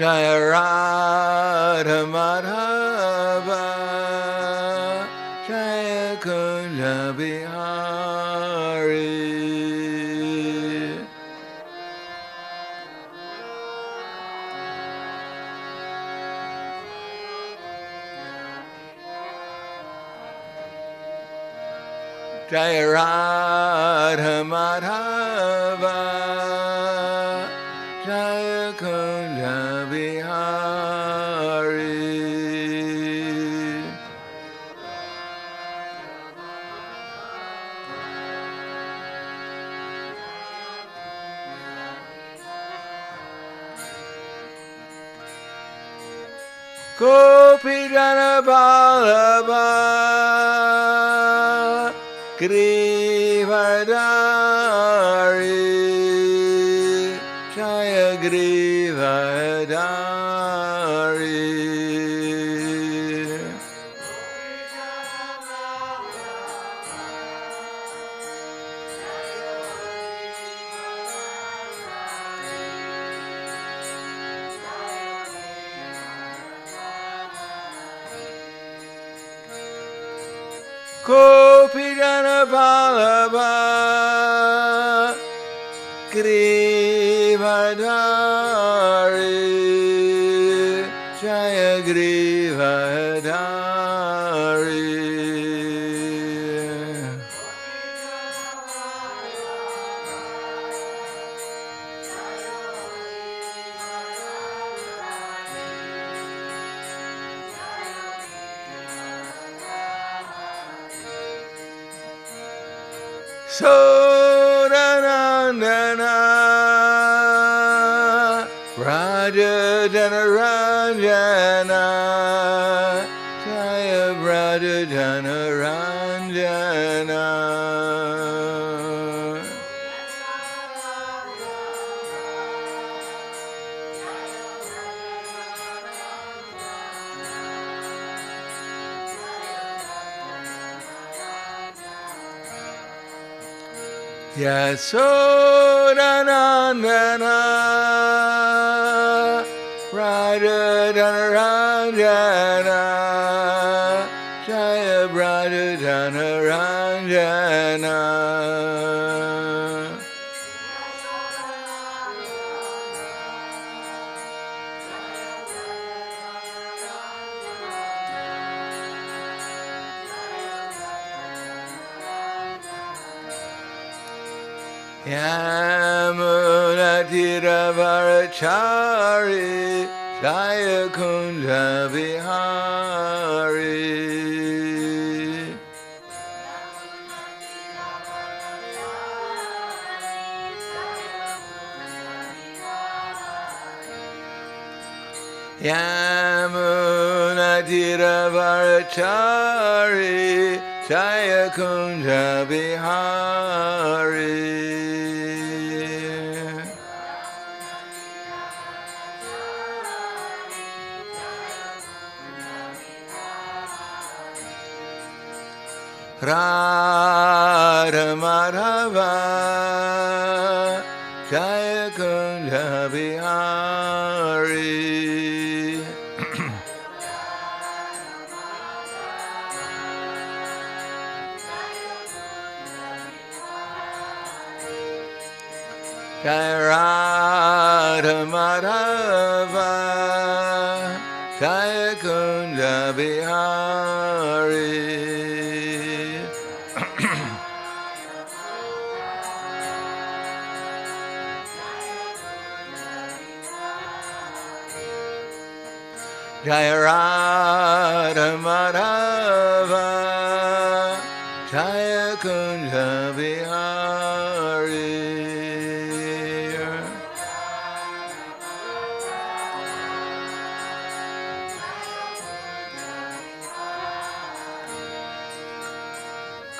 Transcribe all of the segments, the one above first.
Jaya Radha Madhava Jaya Kunja Bihari Jaya Radha Madhava Jaya Kunja Bihari Gopi Jana Vallabha Grivadari Jaya Grivadari Gopi Jana Vallabha Grivadari Jaya Grivadari Sodanandana Raja Janaranjana Jaya Raja Janaranjana Yasodanandana Raja Janaranjana Jaya Raja Janaranjana Yamuna Tiravarachari Jaya Kunja Bihari Yamuna Tiravarachari Jaya Kunja Bihari Radha Madhava Jaya Kunja Bihari Jaya Radha Madhava Jaya Kunja Bihari Jaya Radha Madhava Jaya Kunja Bihari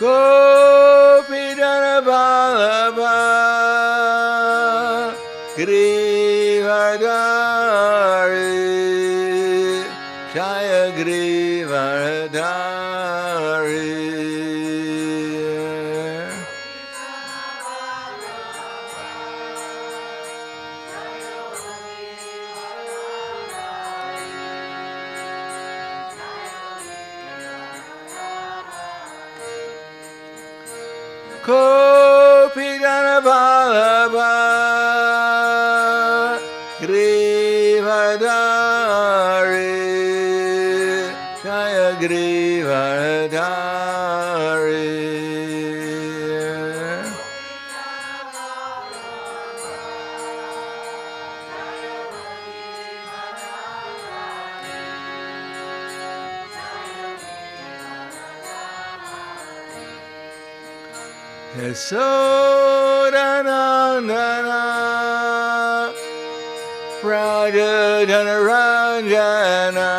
Gopi Jana Vallabha Grivadari Jaya Grivadari Kopidana Vallabha Grivadari Jaya Grivadari Yasodanandana Prahladananda Ranjana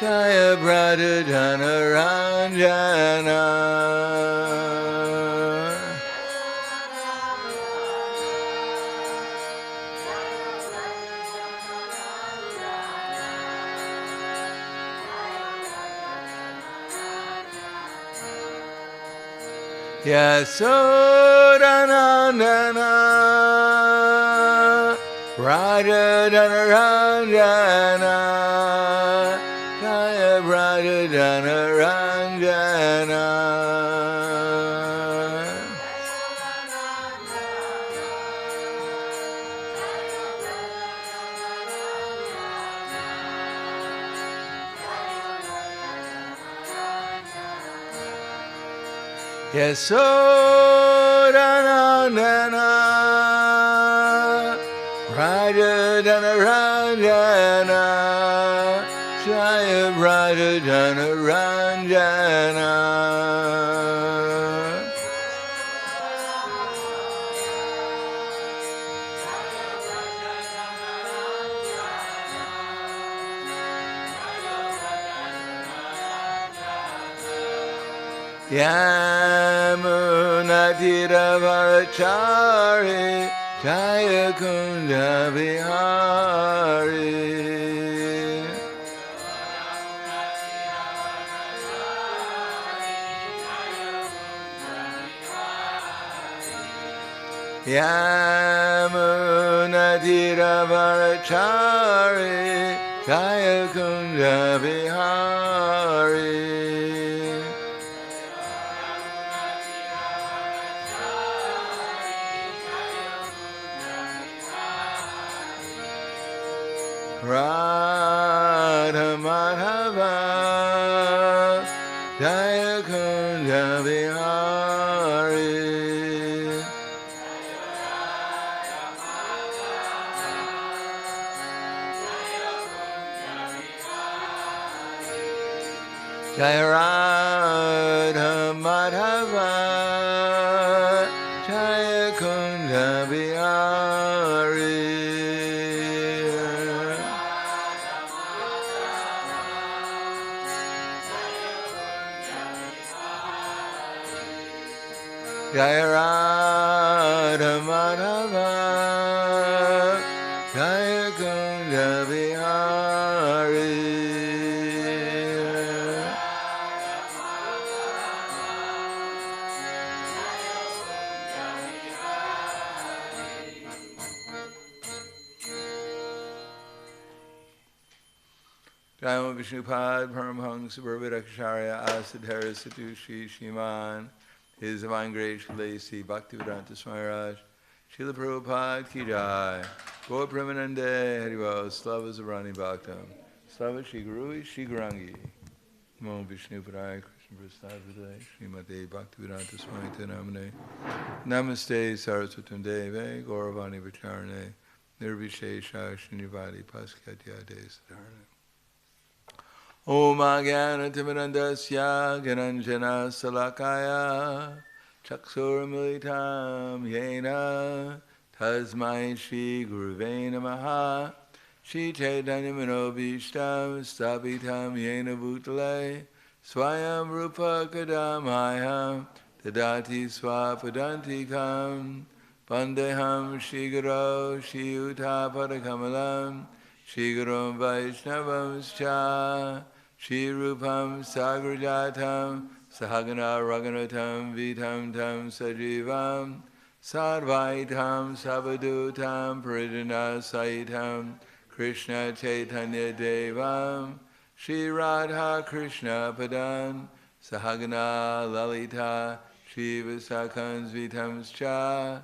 Jaya Prahladananda Ranjana Yasodanandana Prahladananda Ranjana Jaya Prahladananda Ranjana Yasodanandana Prahladananda Ranjana Jaya Prahladananda Ranjana Yamunatiravarachari Jaya Kunda Vihari Yamunatiravarachari Jaya Kunda Vihari Radha Madhava Jaya Kunda Vihari Jaya Radha Madhava Jaya Kunda Vihari Jaya Radha Madhava Jaya Kunda Vihari Jaya Vishnupad Paramhangsa Parvarakacharya Asadhara Satushi Shiman His Divine Grace Sri Bhakti-Vedanta Swami Maharaj, Srila Prabhupada Ki Jai, Gaur Premanande Haribol, Slava Zarani Bhaktam, Slava Shri Guru Shri Gurangi, Namo Vishnu Padaya Krishna Prasad Srimate Bhakti-Vedanta Swami Tenamane, Namaste Saraswatam Deve, Gauravani Vacharane, Nirvishesha Srinivadi Paskatyade Sadharane. Om Agyanatimirandasya Gyananjana Salakaya Chaksur Militam Yena Tasmai Shri Guruve Namaha Shri Chaitanya Manobhishtam Stapitam Yena Bhutale Swayam Rupa Kadamaya Tadati Swapadantikam Vandeham Shri Guru Shri Utapadakamalam Shri Guru Vaishnavamscha Shri Rupam Sagrajatam Sahagana Raghunatam Vitam Tam Sajivam Sarvaitam Sabadutam Parijana Saitam Krishna Chaitanya Devam Shri Radha Krishna Padan Sahagana Lalita Shiva Sakans Vitams Cha,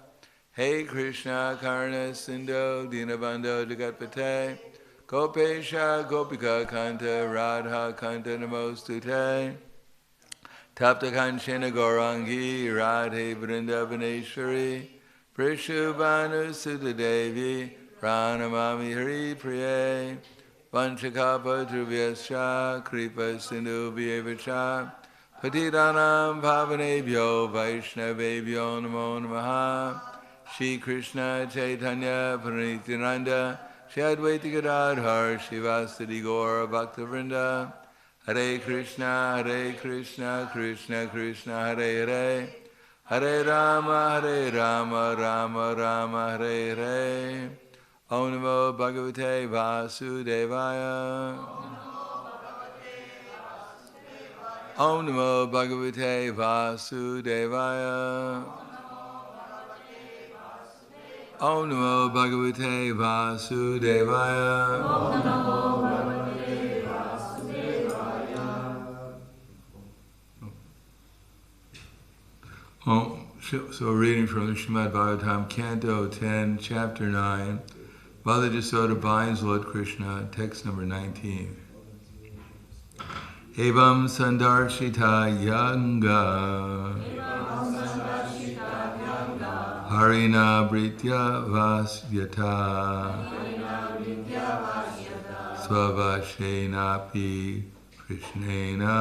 Hey Krishna Karna Sindho Dinabandho Jagatpate, Gopesha Gopika Kanta Radha Kanta Namostute, Tapta Kanchana Gaurangi Radhe Vrindavaneshwari, Prishubhanu Sutta Devi Pranamami Hari Priye, Vanchakapa Dhruvyascha Kripa Sindhu Vyevacha, Patitanam Pavanebhyo Vaishnavebhyo Namo Namaha, Shri Krishna Chaitanya Pranityananda, Shri Advaita Gadadhar Shivasadi Gaura Bhaktivinoda, Hare Krishna, Krishna Krishna, Hare Hare, Hare Rama, Rama Rama, Hare Hare. Om Namo Bhagavate Vasudevaya. Om Namo Bhagavate Vasudevaya. Om Namo Bhagavate Vasudevaya. Om Namo Bhagavate Vasudevaya. So reading from the srimad-bhagavatam, Canto 10, Chapter 9, Bala Jasoda binds Lord Krishna, text number 19. Evam sandarshita yanga harina britya vasyata svavashenapi krishnena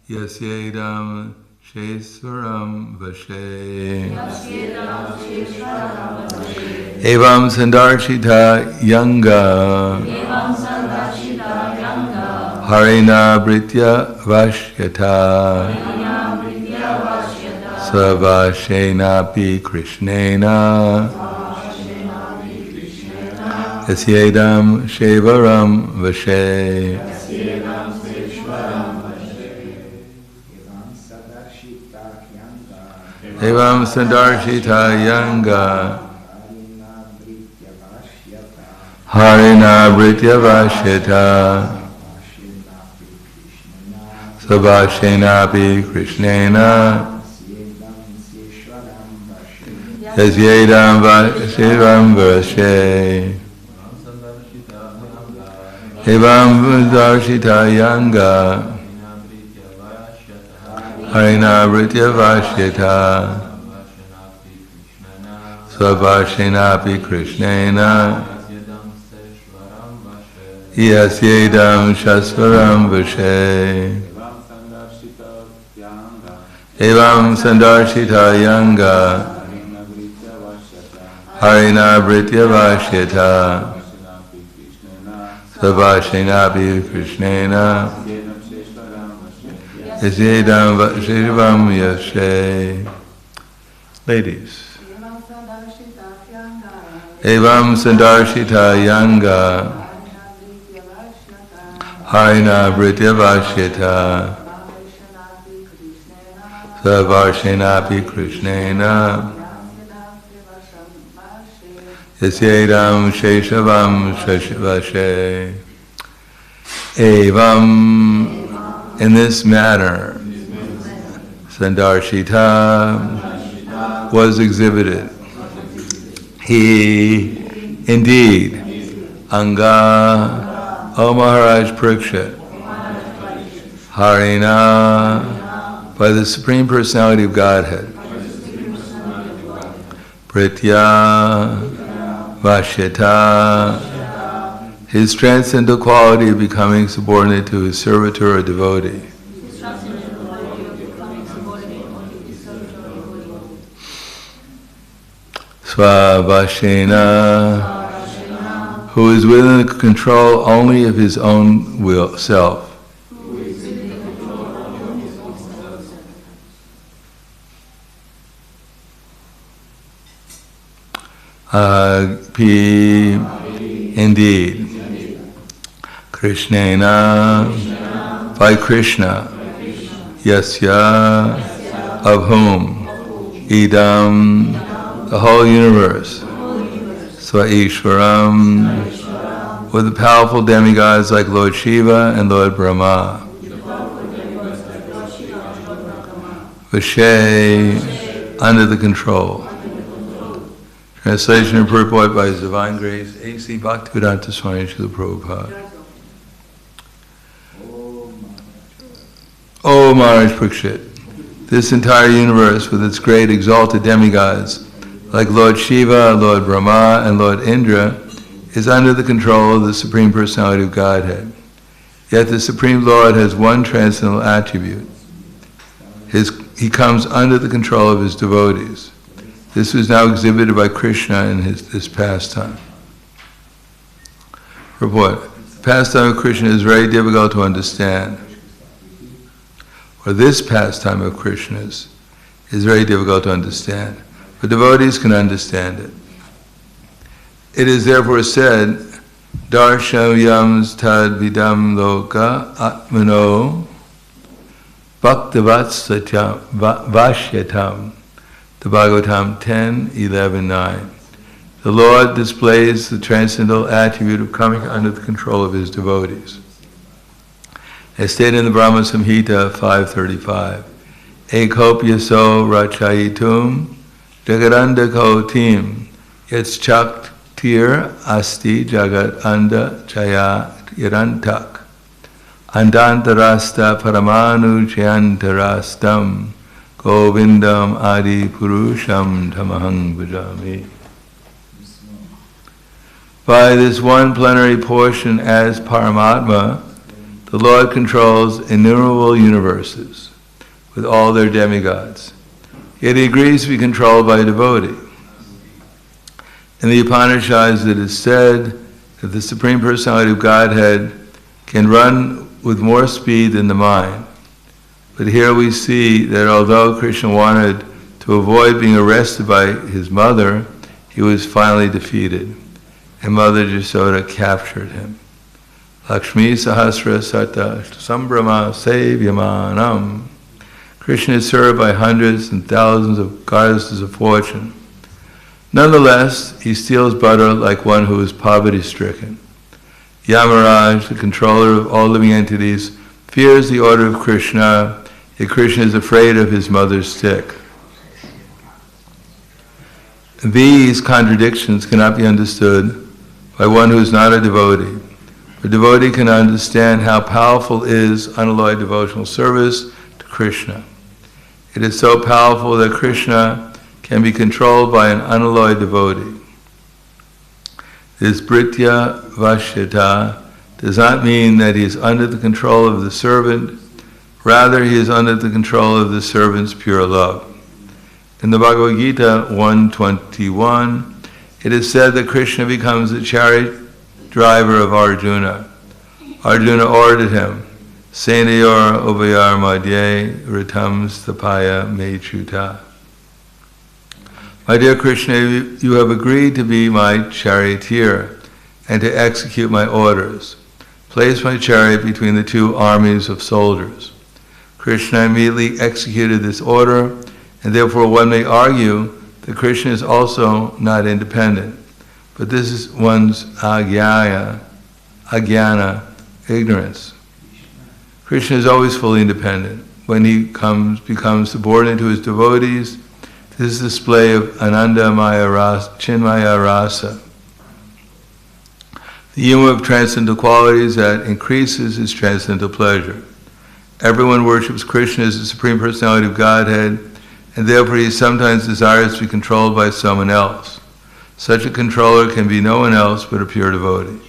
yasyedam sheswaram vashe evam sandarshita yanga harina britya vashyata savashenapi krishnena yasyedam shevaram vashe evam sandarshita yanga harina britya vashyata sabhashenapi krishnena yasyedam shivam vashe evam sandarshita yanga harina britya vashyata sabhashenapi krishnena yasyedam shasvaram vashe evam sandarshita yanga harina britya vashyata sabhashenapi krishnena yasyedam shivam yashe. Ladies. Evam sandarshita yanga harina britya vashyata savashenapi krishnena yasyedam sheshavam vashe. Evam, in this manner, Sandarshita was exhibited. He, indeed, Anga, O Maharaj Parikshit, Harina, by the Supreme Personality of Godhead, Pritya, Vashyata, his transcendental quality of becoming subordinate to his servitor or devotee. Svavashena, who is within the control only of his own will, self. Indeed. Krishnena, by Krishna, Yasya, of whom, Idam, the whole universe, Swaishwaram, with the powerful demigods like Lord Shiva and Lord Brahma. Vashay, under the control. Translation and purport by His Divine Grace, A.C. Bhakti-Vedanta Swami Srila Prabhupada. O Maharaj Parikshit, this entire universe with its great exalted demigods, like Lord Shiva, Lord Brahma, and Lord Indra, is under the control of the Supreme Personality of Godhead. Yet the Supreme Lord has one transcendental attribute. He comes under the control of His devotees. This was now exhibited by Krishna in this pastime. Report. The pastime of Krishna is very difficult to understand. Or this pastime of Krishna's is very difficult to understand. But devotees can understand it. It is therefore said, Darshavyams tad vidam loka atmano bhaktivatsatyam vashyatam. The Bhagavatam 10:11-9. The Lord displays the transcendental attribute of coming under the control of His devotees. As stated in the Brahma Samhita 5:35, Ekopyaso rachayitum jagadanda tim yatschaktir asti jagat anda chaya yarantak andantarasta paramanu chayantarastam Govindam Adi Purusham Tamahang Bhajami. By this one plenary portion as Paramatma, the Lord controls innumerable universes with all their demigods. Yet He agrees to be controlled by a devotee. In the Upanishads it is said that the Supreme Personality of Godhead can run with more speed than the mind. But here we see that although Krishna wanted to avoid being arrested by his mother, he was finally defeated, and Mother Jasoda captured him. Lakshmi Sahasra Sata Sambrama Sevyamanam. Krishna is served by hundreds and thousands of goddesses of fortune. Nonetheless, he steals butter like one who is poverty-stricken. Yamaraj, the controller of all living entities, fears the order of Krishna, yet Krishna is afraid of his mother's stick. These contradictions cannot be understood by one who is not a devotee. A devotee can understand how powerful is unalloyed devotional service to Krishna. It is so powerful that Krishna can be controlled by an unalloyed devotee. This Britya Vashyata does not mean that he is under the control of the servant, rather he is under the control of the servant's pure love. In the Bhagavad Gita 1:21, it is said that Krishna becomes the chariot driver of Arjuna. Arjuna ordered him, Senayor Ubayar Madhye Ritam Stapaya Mechuta. My dear Krishna, you have agreed to be my charioteer and to execute my orders. Place my chariot between the two armies of soldiers. Krishna immediately executed this order, and therefore one may argue that Krishna is also not independent. But this is one's agyana, ignorance. Krishna is always fully independent. When he becomes subordinate to his devotees, this is a display of Ananda Maya Rasa, Chinmaya Rasa, the humor of transcendental qualities that increases his transcendental pleasure. Everyone worships Krishna as the Supreme Personality of Godhead, and therefore he sometimes desires to be controlled by someone else. Such a controller can be no one else but a pure devotee.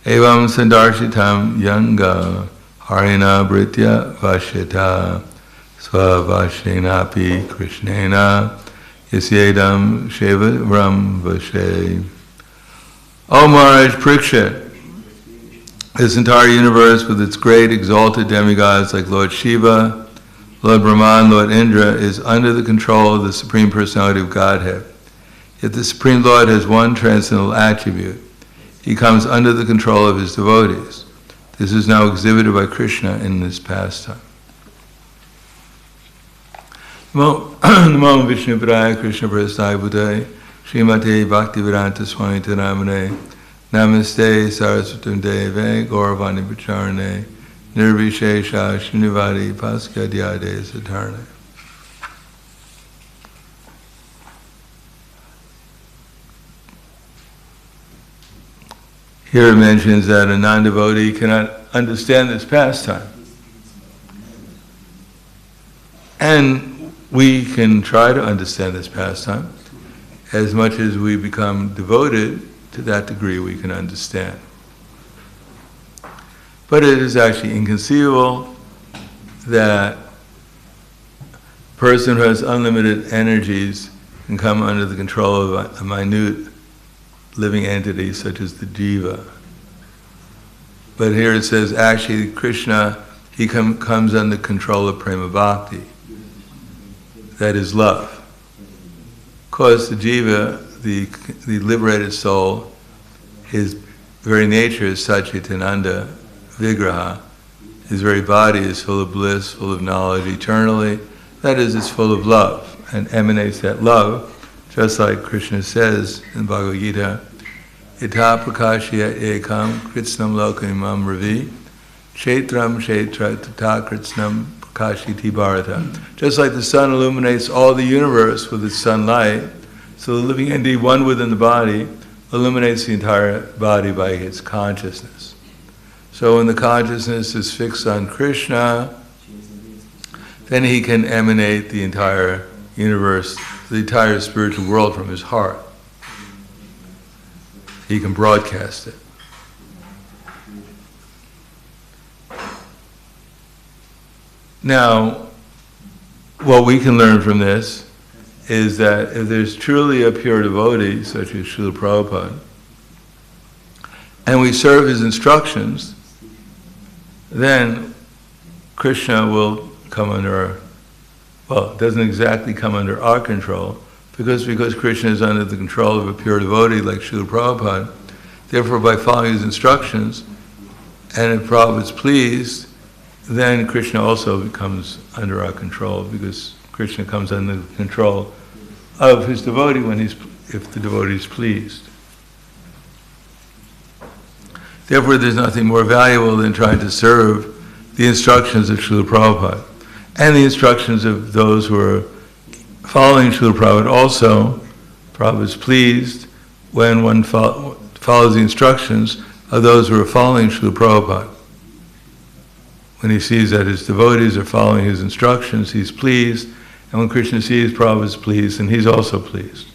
Evam sandarshitam yanga harina britya vashyata svavashyenapi krishnena yasyedam shevaram vashe. O Maharaj Parikshit, this entire universe with its great exalted demigods like Lord Shiva, Lord Brahma, and Lord Indra is under the control of the Supreme Personality of Godhead. Yet the Supreme Lord has one transcendental attribute. He comes under the control of his devotees. This is now exhibited by Krishna in this pastime. Namo Vishnu Padaya Krishna Prasthaya Bhutaya Srimate Bhakti-Vedanta Swami Taramane Namaste Saraswatam Deve Gauravani Pacharane nirvishesha shinivadi paskadyade satarne. Here it mentions that a non-devotee cannot understand this pastime. And we can try to understand this pastime. As much as we become devoted, to that degree we can understand. But it is actually inconceivable that a person who has unlimited energies can come under the control of a minute living entity such as the jiva. But here it says actually Krishna, he comes under control of prema bhakti. That is love. Of course, the jiva, the liberated soul, his very nature is Satchitananda Vigraha. His very body is full of bliss, full of knowledge eternally. That is, it's full of love and emanates that love, just like Krishna says in Bhagavad Gita, Ita prakashya ekam kritsnam lokamimam ravi kshetram kshetra tata kritsnam prakashiti bharata. Just like the sun illuminates all the universe with its sunlight, so the living entity, one within the body, illuminates the entire body by its consciousness. So when the consciousness is fixed on Krishna, then he can emanate the entire universe, the entire spiritual world from his heart. He can broadcast it. Now, what we can learn from this is that if there's truly a pure devotee, such as Srila Prabhupada, and we serve his instructions, then Krishna will come under our, well, it doesn't exactly come under our control, because Krishna is under the control of a pure devotee like Srila Prabhupada. Therefore, by following his instructions, and if Prabhupada is pleased, then Krishna also becomes under our control, because Krishna comes under the control of his devotee if the devotee is pleased. Therefore, there's nothing more valuable than trying to serve the instructions of Srila Prabhupada and the instructions of those who are following Srila Prabhupada also. Prabhupada is pleased when one follows the instructions of those who are following Srila Prabhupada. When he sees that his devotees are following his instructions, he's pleased. And when Krishna sees Prabhupada is pleased, and he's also pleased.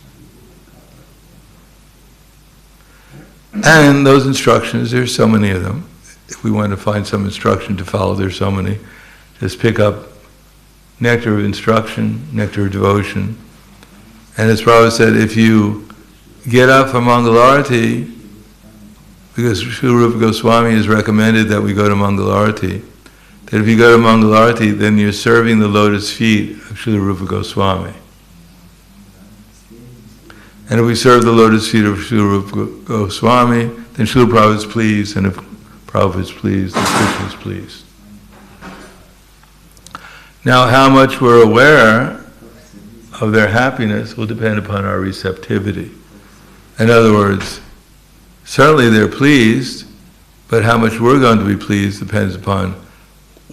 And those instructions, there's so many of them. If we want to find some instruction to follow, there's so many. Just pick up nectar of instruction, nectar of devotion. And as Prabhupada said, if you get up for Mangalarati, because Srila Rupa Goswami has recommended that we go to Mangalarati, that if you go to Mangalarati, then you're serving the lotus feet of Srila Rupa Goswami. And if we serve the lotus feet of Srila Rupa Goswami, then Srila Prabhupada is pleased, and if Prabhupada is pleased, then Krishna is pleased. Now, how much we're aware of their happiness will depend upon our receptivity. In other words, certainly they're pleased, but how much we're going to be pleased depends upon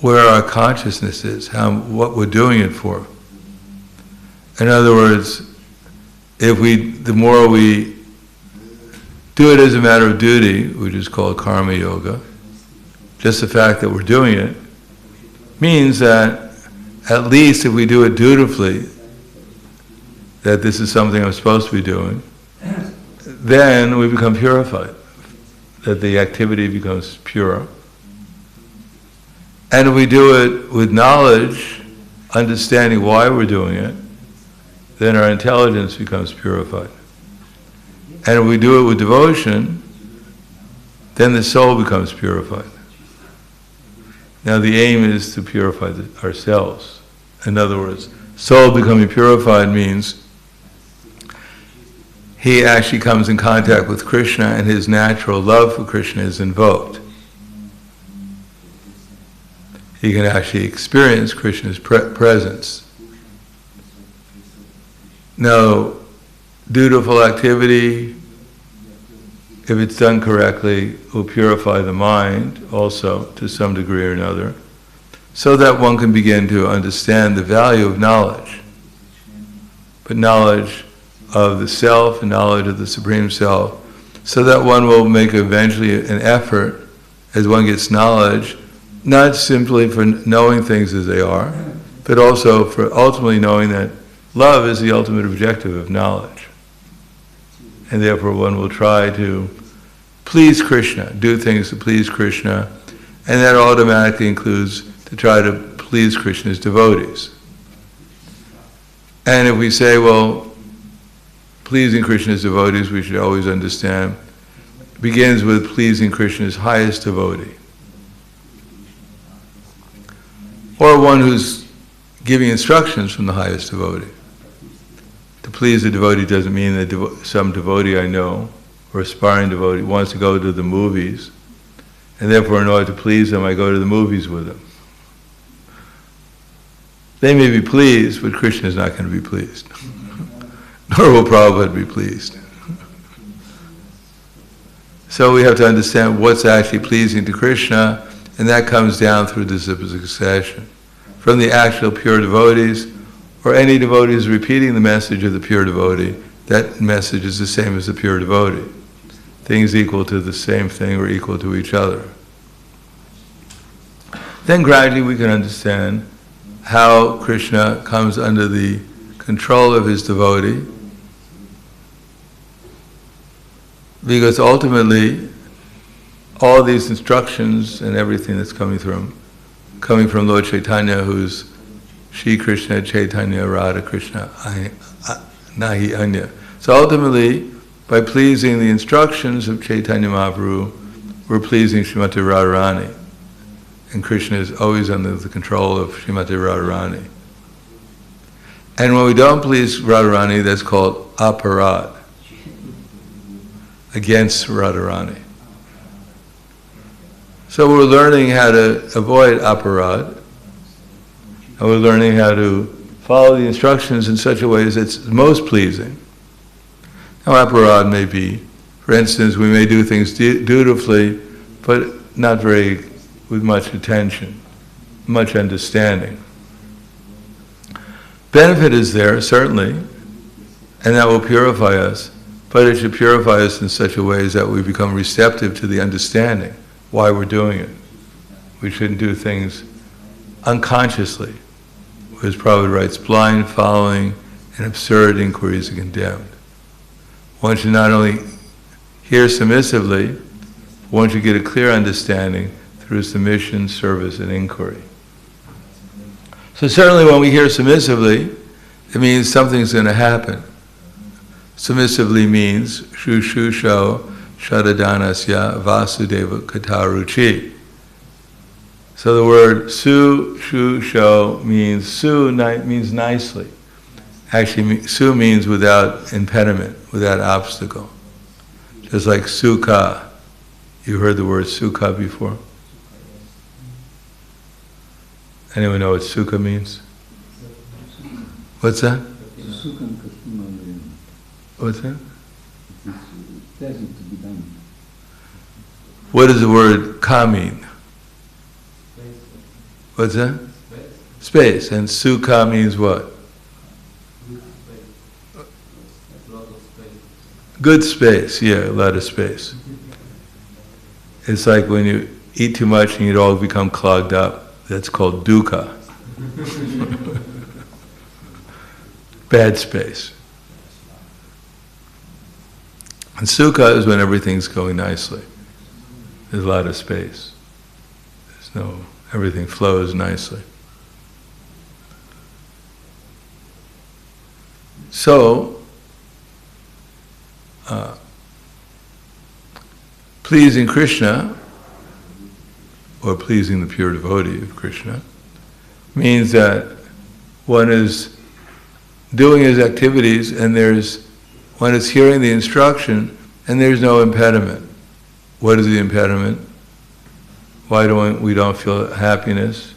where our consciousness is, what we're doing it for. In other words, the more we do it as a matter of duty, which is called karma yoga, just the fact that we're doing it, means that at least if we do it dutifully, that this is something I'm supposed to be doing, then we become purified, that the activity becomes pure. And if we do it with knowledge, understanding why we're doing it, then our intelligence becomes purified. And if we do it with devotion, then the soul becomes purified. Now the aim is to purify ourselves. In other words, soul becoming purified means he actually comes in contact with Krishna and his natural love for Krishna is invoked. He can actually experience Krishna's presence. No dutiful activity, if it's done correctly, will purify the mind also to some degree or another, so that one can begin to understand the value of knowledge. But knowledge of the self and knowledge of the Supreme Self, so that one will make eventually an effort as one gets knowledge, not simply for knowing things as they are, but also for ultimately knowing that love is the ultimate objective of knowledge. And therefore one will try to please Krishna, do things to please Krishna, and that automatically includes to try to please Krishna's devotees. And if we say, well, pleasing Krishna's devotees, we should always understand, begins with pleasing Krishna's highest devotee. Or one who's giving instructions from the highest devotee. To please the devotee doesn't mean that some devotee I know, or aspiring devotee, wants to go to the movies, and therefore in order to please them, I go to the movies with them. They may be pleased, but Krishna is not going to be pleased. Nor will Prabhupada be pleased. So we have to understand what's actually pleasing to Krishna, and that comes down through the succession. From the actual pure devotees, or any devotees repeating the message of the pure devotee, that message is the same as the pure devotee. Things equal to the same thing or equal to each other. Then gradually we can understand how Krishna comes under the control of his devotee, because ultimately all these instructions and everything that's coming from Lord Chaitanya, who's Shri Krishna Chaitanya Radha Krishna Nahi Anya. So ultimately, by pleasing the instructions of Chaitanya Mahaprabhu, we're pleasing Srimati Radharani. And Krishna is always under the control of Srimati Radharani. And when we don't please Radharani, that's called aparad, against Radharani. So we're learning how to avoid aparad, and we're learning how to follow the instructions in such a way as it's most pleasing. Now aparad may be, for instance, we may do things dutifully, but not with much attention, much understanding. Benefit is there, certainly, and that will purify us, but it should purify us in such a way as that we become receptive to the understanding why we're doing it. We shouldn't do things unconsciously. As Prabhupada writes, blind following and absurd inquiries are condemned. One should not only hear submissively, one should get a clear understanding through submission, service, and inquiry. So certainly when we hear submissively, it means something's going to happen. Submissively means shu shu sho shadadanasya vasudeva kataruchi. So the word su shu sho means means nicely. Actually, su means without impediment, without obstacle. Just like sukha. You heard the word sukha before? Anyone know what sukha means? What's that? What's that? What does the word ka mean? What's that? Space. And sukha means what? Good space, yeah, a lot of space. It's like when you eat too much and you all become clogged up. That's called dukkha. Bad space. And sukha is when everything's going nicely. There's a lot of space. Everything flows nicely. So, pleasing Krishna, or pleasing the pure devotee of Krishna, means that one is doing his activities and one is hearing the instruction and there's no impediment. What is the impediment? Why we don't feel happiness?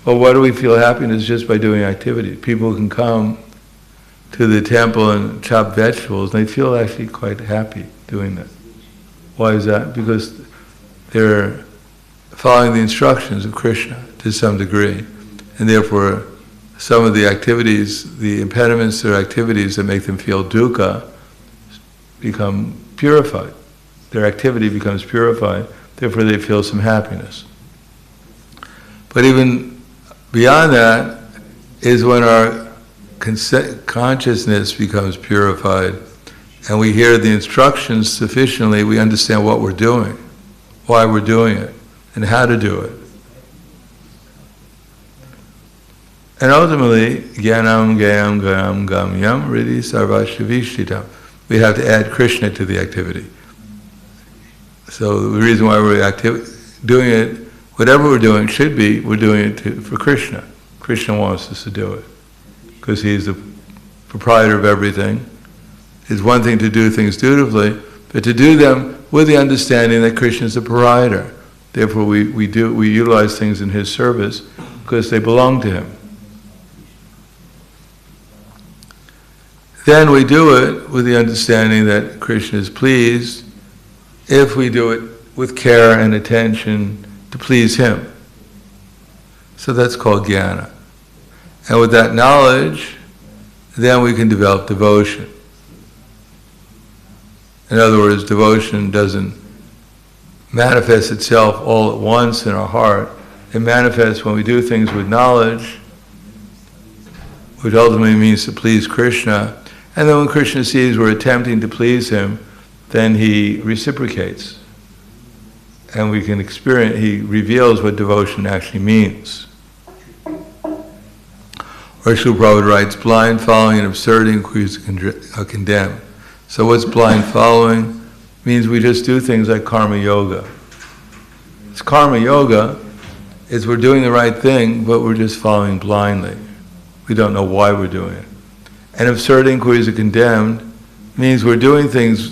Well, why do we feel happiness? Just by doing activity. People can come to the temple and chop vegetables and they feel actually quite happy doing that. Why is that? Because they're following the instructions of Krishna to some degree, and therefore some of the activities, the impediments to their activities that make them feel dukkha become purified. Their activity becomes purified, therefore they feel some happiness. But even beyond that is when our consciousness becomes purified and we hear the instructions sufficiently, we understand what we're doing, why we're doing it, and how to do it. And ultimately, jnanam gayam gayam gamyam riddhi sarvashavishtitam. We have to add Krishna to the activity. So the reason why we're doing it, whatever we're doing should be, we're doing it for Krishna. Krishna wants us to do it because he's the proprietor of everything. It's one thing to do things dutifully, but to do them with the understanding that Krishna is the proprietor. Therefore we utilize things in his service because they belong to him. Then we do it with the understanding that Krishna is pleased if we do it with care and attention to please him. So that's called jnana. And with that knowledge, then we can develop devotion. In other words, devotion doesn't manifest itself all at once in our heart. It manifests when we do things with knowledge, which ultimately means to please Krishna. And then when Krishna sees we're attempting to please him, then he reciprocates. And we can experience, he reveals what devotion actually means. Or Srila Prabhupada writes, blind following and absurd inquiries are condemned. So what's blind following? Means we just do things like karma yoga. It's karma yoga, is we're doing the right thing, but we're just following blindly. We don't know why we're doing it. And absurd inquiries are condemned means we're doing things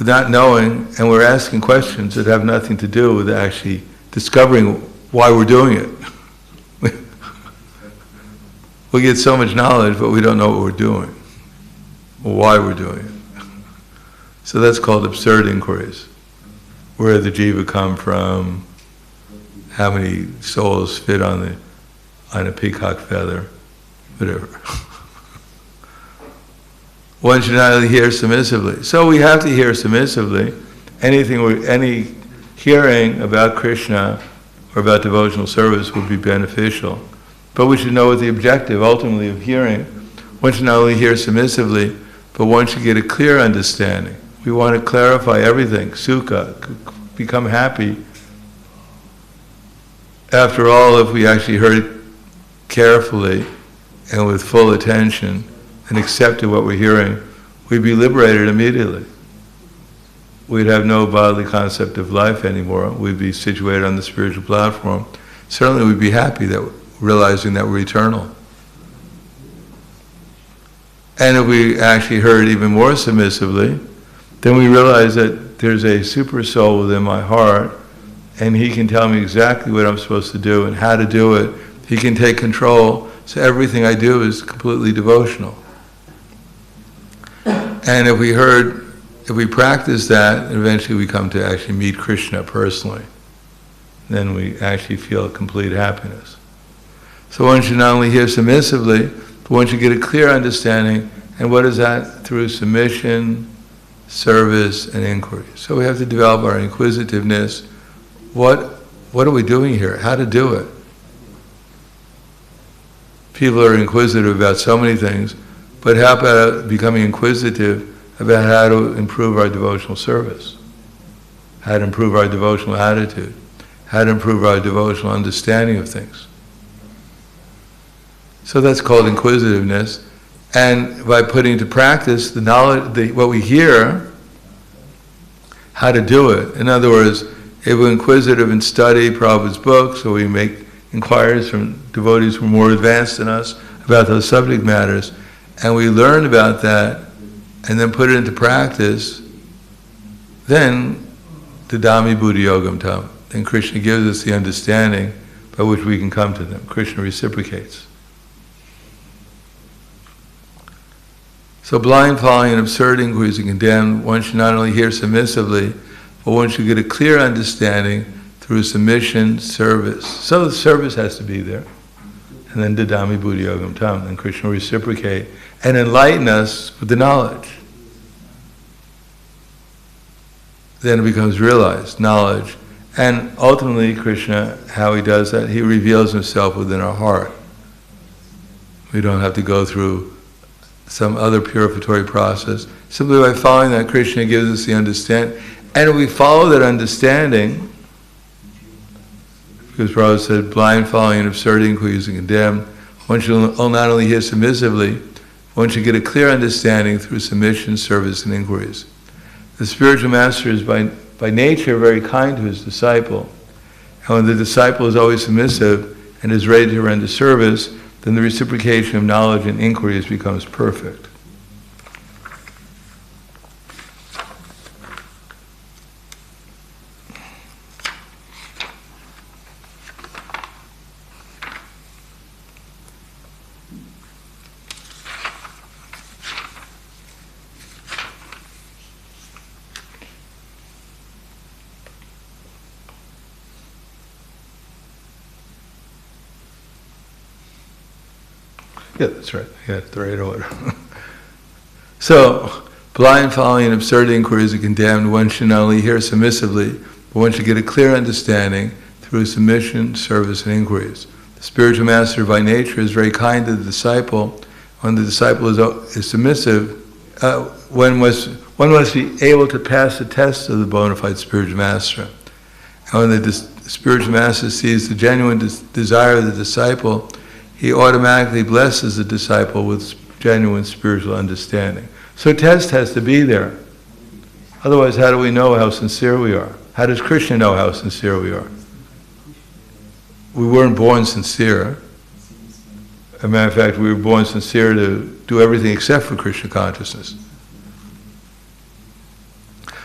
without knowing, and we're asking questions that have nothing to do with actually discovering why we're doing it. We get so much knowledge, but we don't know what we're doing, or why we're doing it. So that's called absurd inquiries. Where did the jiva come from? How many souls fit on a peacock feather? Whatever. One should not only hear submissively. So we have to hear submissively. Any hearing about Krishna or about devotional service would be beneficial. But we should know what the objective ultimately of hearing. One should not only hear submissively, but one should get a clear understanding. We want to clarify everything, sukha, become happy. After all, if we actually heard it carefully and with full attention, and accepted what we're hearing, we'd be liberated immediately. We'd have no bodily concept of life anymore. We'd be situated on the spiritual platform. Certainly we'd be happy that realizing that we're eternal. And if we actually heard even more submissively, then we realize that there's a super soul within my heart, and he can tell me exactly what I'm supposed to do and how to do it. He can take control, so everything I do is completely devotional. And if we practice that, eventually we come to actually meet Krishna personally. Then we actually feel complete happiness. So one should not only hear submissively, but one should get a clear understanding. And what is that? Through submission, service, and inquiry. So we have to develop our inquisitiveness. What are we doing here? How to do it? People are inquisitive about so many things. But how about becoming inquisitive about how to improve our devotional service? How to improve our devotional attitude? How to improve our devotional understanding of things? So that's called inquisitiveness. And by putting into practice the knowledge, what we hear, how to do it. In other words, if we're inquisitive and study Prabhupada's books, or we make inquiries from devotees who are more advanced than us about those subject matters, and we learn about that, and then put it into practice, then Dadami Buddha Yogam Tam. Then Krishna gives us the understanding by which we can come to them. Krishna reciprocates. So blind following and absurd inquiries are condemned. One should not only hear submissively, but once you get a clear understanding through submission, service. So the service has to be there. And then dadami buddhi yogam tam, and Krishna will reciprocate and enlighten us with the knowledge. Then it becomes realized, knowledge. And ultimately, Krishna, how he does that, he reveals himself within our heart. We don't have to go through some other purificatory process. Simply by following that, Krishna gives us the understanding. And if we follow that understanding, because Prabhupada said, blind following and absurd inquiries and condemned, once you not only hear submissively, once you get a clear understanding through submission, service, and inquiries. The spiritual master is by nature very kind to his disciple. And when the disciple is always submissive and is ready to render service, then the reciprocation of knowledge and inquiries becomes perfect. Yeah, that's right. Yeah, the right order. So, blind following and absurd inquiries are condemned. One should not only hear submissively, but one should get a clear understanding through submission, service, and inquiries. The spiritual master by nature is very kind to the disciple. When the disciple is submissive, one must be able to pass the test of the bona fide spiritual master. And when the spiritual master sees the genuine desire of the disciple, he automatically blesses the disciple with genuine spiritual understanding. So test has to be there. Otherwise, how do we know how sincere we are? How does Krishna know how sincere we are? We weren't born sincere. As a matter of fact, we were born sincere to do everything except for Krishna consciousness.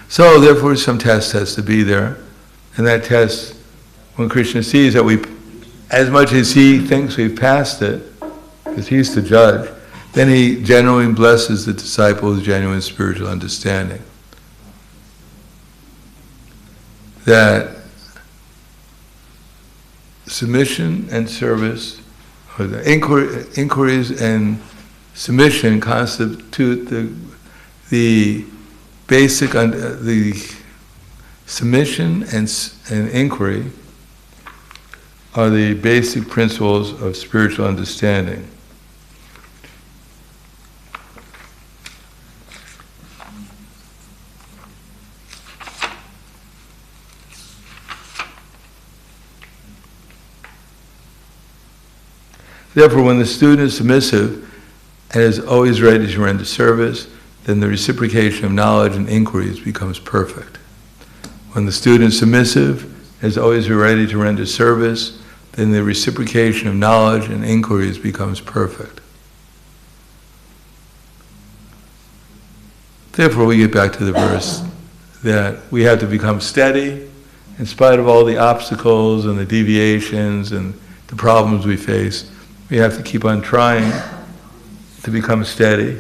So therefore, some test has to be there. And that test, when Krishna sees that we, as much as he thinks we've passed it, because he's the judge, then he genuinely blesses the disciple with genuine spiritual understanding. That submission and service, or the inquiries and submission constitute the basic, the submission and inquiry are the basic principles of spiritual understanding. Therefore, when the student is submissive and is always ready to render service, then the reciprocation of knowledge and inquiries becomes perfect. When the student is submissive and is always ready to render service, then the reciprocation of knowledge and inquiries becomes perfect. Therefore, we get back to the verse that we have to become steady in spite of all the obstacles and the deviations and the problems we face. We have to keep on trying to become steady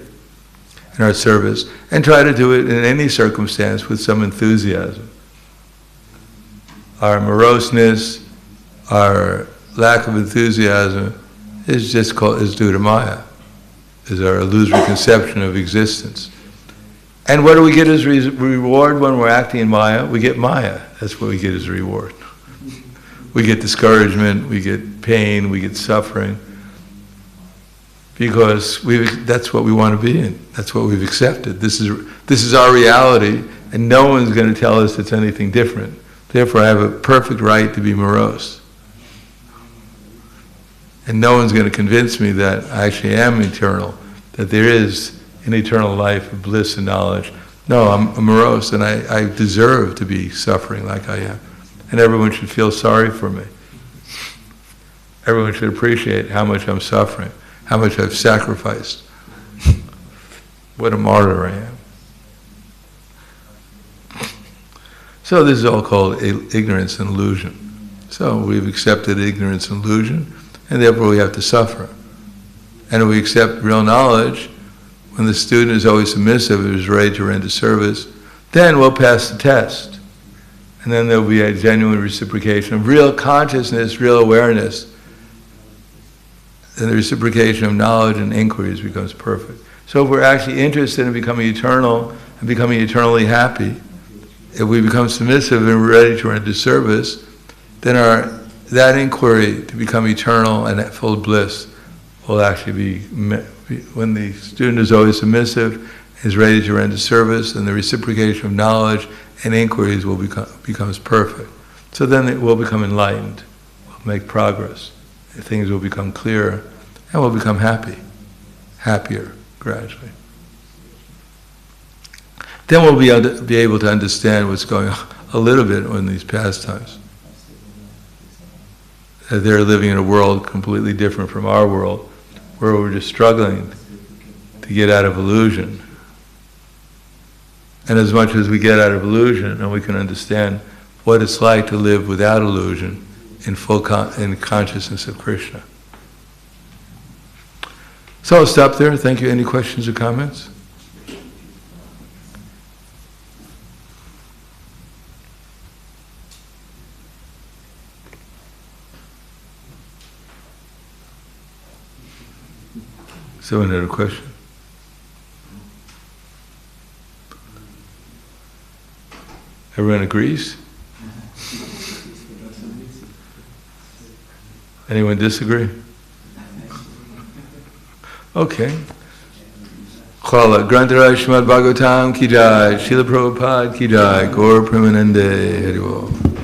in our service and try to do it in any circumstance with some enthusiasm. Our moroseness, our lack of enthusiasm is due to Maya, is our illusory conception of existence. And what do we get as reward when we're acting in Maya? We get Maya. That's what we get as a reward. We get discouragement, we get pain, we get suffering. Because that's what we want to be in. That's what we've accepted. This is our reality, and no one's going to tell us it's anything different. Therefore, I have a perfect right to be morose. And no one's going to convince me that I actually am eternal, that there is an eternal life of bliss and knowledge. No, I'm morose, and I deserve to be suffering like I am. And everyone should feel sorry for me. Everyone should appreciate how much I'm suffering, how much I've sacrificed. What a martyr I am. So this is all called ignorance and illusion. So we've accepted ignorance and illusion, and therefore we have to suffer. And if we accept real knowledge, when the student is always submissive and is ready to render service, then we'll pass the test. And then there'll be a genuine reciprocation of real consciousness, real awareness. And the reciprocation of knowledge and inquiries becomes perfect. So if we're actually interested in becoming eternal and becoming eternally happy, if we become submissive and we're ready to render service, then that inquiry to become eternal and at full bliss will actually be, when the student is always submissive, is ready to render service, and the reciprocation of knowledge and inquiries will becomes perfect. So then it will become enlightened, will make progress, things will become clearer, and we'll become happier gradually. Then we'll be able to understand what's going on a little bit in these pastimes. That they're living in a world completely different from our world, where we're just struggling to get out of illusion. And as much as we get out of illusion, and we can understand what it's like to live without illusion in full in consciousness of Krishna. So I'll stop there. Thank you. Any questions or comments? Someone had a question? Everyone agrees? Anyone disagree? Okay. Khala Grantaraj srimad-bhagavatam ki jai, Srila Prabhupada ki jai, Gaur Premanande Hari Bol.